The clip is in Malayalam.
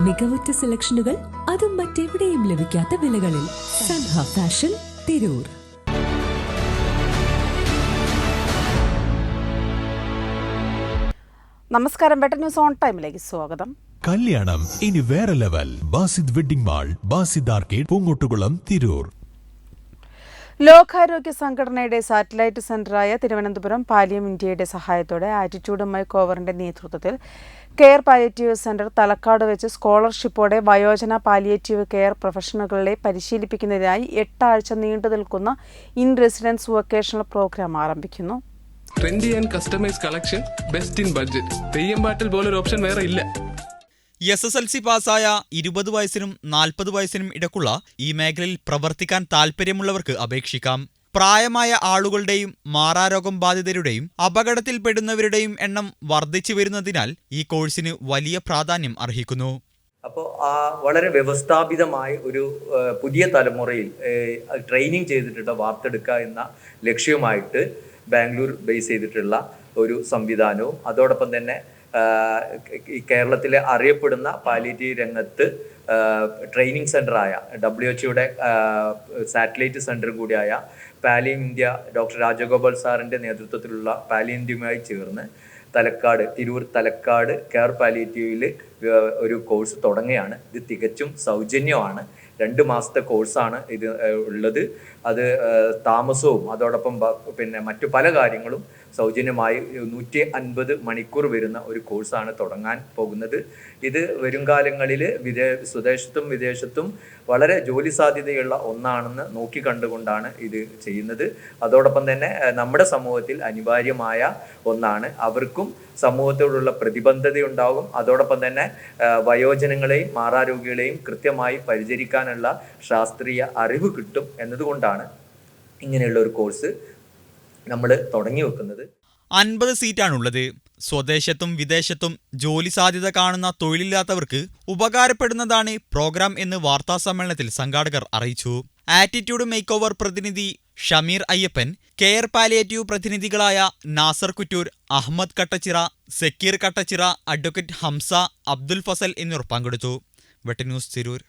മികവുറ്റ സെലക്ഷനുകൾ, അതും മറ്റെവിടെയും ലഭിക്കാത്ത വിലകളിൽ. സൻഹ ഫാഷൻ, തിരൂർ. നമസ്കാരം. ബെറ്റർ ന്യൂസ് ഓൺ ടൈമിലേക്ക് സ്വാഗതം. കല്യാണം ഇനി വേറെ level. Basid wedding mall, Basid arcade, Poongottukulam, Tirur. ലോകാരോഗ്യ സംഘടനയുടെ സാറ്റലൈറ്റ് സെന്ററായ തിരുവനന്തപുരം പാലിയം ഇന്ത്യയുടെ സഹായത്തോടെ ആറ്റിറ്റ്യൂഡ് മേക്ക് ഓവറിന്റെ നേതൃത്വത്തിൽ കെയർ പാലിയേറ്റീവ് സെന്റർ തലക്കാട് വെച്ച് സ്കോളർഷിപ്പോടെ വയോജന പാലിയേറ്റീവ് കെയർ പ്രൊഫഷണലുകളെ പരിശീലിപ്പിക്കുന്നതിനായി 8 ആഴ്ച നീണ്ടു നിൽക്കുന്ന ഇൻ റെസിഡൻസ് വൊക്കേഷണൽ പ്രോഗ്രാം ആരംഭിക്കുന്നു. Trendy and customise collection, best in budget. Theyyam പാട്ടിൽ പോലൊരു ഓപ്ഷൻ വേറെ ഇല്ല. SSLC പാസ്സായ 20 വയസ്സിനും 40 വയസ്സിനും ഇടയ്ക്കുള്ള ഈ മേഖലയിൽ പ്രവർത്തിക്കാൻ താൽപ്പര്യമുള്ളവർക്ക് അപേക്ഷിക്കാം. പ്രായമായ ആളുകളുടെയും മാറാരോഗം ബാധിതരുടെയും അപകടത്തിൽപ്പെടുന്നവരുടെയും എണ്ണം വർദ്ധിച്ചു വരുന്നതിനാൽ ഈ കോഴ്സിന് വലിയ പ്രാധാന്യം അർഹിക്കുന്നു. അപ്പോൾ വളരെ വ്യവസ്ഥാപിതമായ ഒരു പുതിയ തലമുറയിൽ ട്രെയിനിങ് ചെയ്തിട്ടുള്ള വാർത്തെടുക്കുക എന്ന ലക്ഷ്യവുമായിട്ട് ബാംഗ്ലൂർ ബേസ് ചെയ്തിട്ടുള്ള ഒരു സംവിധാനവും അതോടൊപ്പം തന്നെ കേരളത്തിലെ അറിയപ്പെടുന്ന പാലിയേറ്റീവ് രംഗത്ത് ട്രെയിനിങ് സെൻ്ററായ WHO സാറ്റലൈറ്റ് സെൻ്റർ കൂടിയായ പാലിയം ഇന്ത്യ ഡോക്ടർ രാജഗോപാൽ സാറിൻ്റെ നേതൃത്വത്തിലുള്ള പാലിയം ഇന്ത്യയുമായി ചേർന്ന് തിരൂർ തലക്കാട് കെയർ പാലിയേറ്റീവിൽ ഒരു കോഴ്സ് തുടങ്ങുകയാണ്. ഇത് തികച്ചും സൗജന്യമാണ്. 2 മാസത്തെ കോഴ്സാണ് ഇത് ഉള്ളത്. അത് താമസവും അതോടൊപ്പം പിന്നെ മറ്റു പല കാര്യങ്ങളും സൗജന്യമായി 150 മണിക്കൂർ വരുന്ന ഒരു കോഴ്സാണ് തുടങ്ങാൻ പോകുന്നത്. ഇത് വരും കാലങ്ങളിൽ സ്വദേശത്തും വിദേശത്തും വളരെ ജോലി സാധ്യതയുള്ള ഒന്നാണെന്ന് നോക്കിക്കണ്ടുകൊണ്ടാണ് ഇത് ചെയ്യുന്നത്. അതോടൊപ്പം തന്നെ നമ്മുടെ സമൂഹത്തിൽ അനിവാര്യമായ ഒന്നാണ്. അവർക്കും സമൂഹത്തോടുള്ള പ്രതിബദ്ധതയുണ്ടാകും. അതോടൊപ്പം തന്നെ വയോജനങ്ങളെയും മാറാരോഗികളെയും കൃത്യമായി പരിചരിക്കാനുള്ള ശാസ്ത്രീയ അറിവ് കിട്ടും എന്നതുകൊണ്ടാണ് ഇങ്ങനെയുള്ള ഒരു കോഴ്സ് നമ്മൾ തുടങ്ങി വെക്കുന്നത്. 50 സീറ്റാണുള്ളത്. സ്വദേശത്തും വിദേശത്തും ജോലി സാധ്യത കാണുന്ന തൊഴിലില്ലാത്തവർക്ക് ഉപകാരപ്പെടുന്നതാണ് പ്രോഗ്രാം എന്ന് വാർത്താസമ്മേളനത്തിൽ സംഘാടകർ അറിയിച്ചു. ആറ്റിറ്റ്യൂഡ് മേക്ക് ഓവർ പ്രതിനിധി ഷമീർ അയ്യപ്പൻ, കെയർ പാലിയേറ്റീവ് പ്രതിനിധികളായ നാസർ കുറ്റൂർ, അഹമ്മദ് കട്ടച്ചിറ, സക്കീർ കട്ടച്ചിറ, അഡ്വക്കേറ്റ് ഹംസ, അബ്ദുൽ ഫസൽ എന്നിവർ പങ്കെടുത്തു. വെട്ട ന്യൂസ്, തിരൂർ.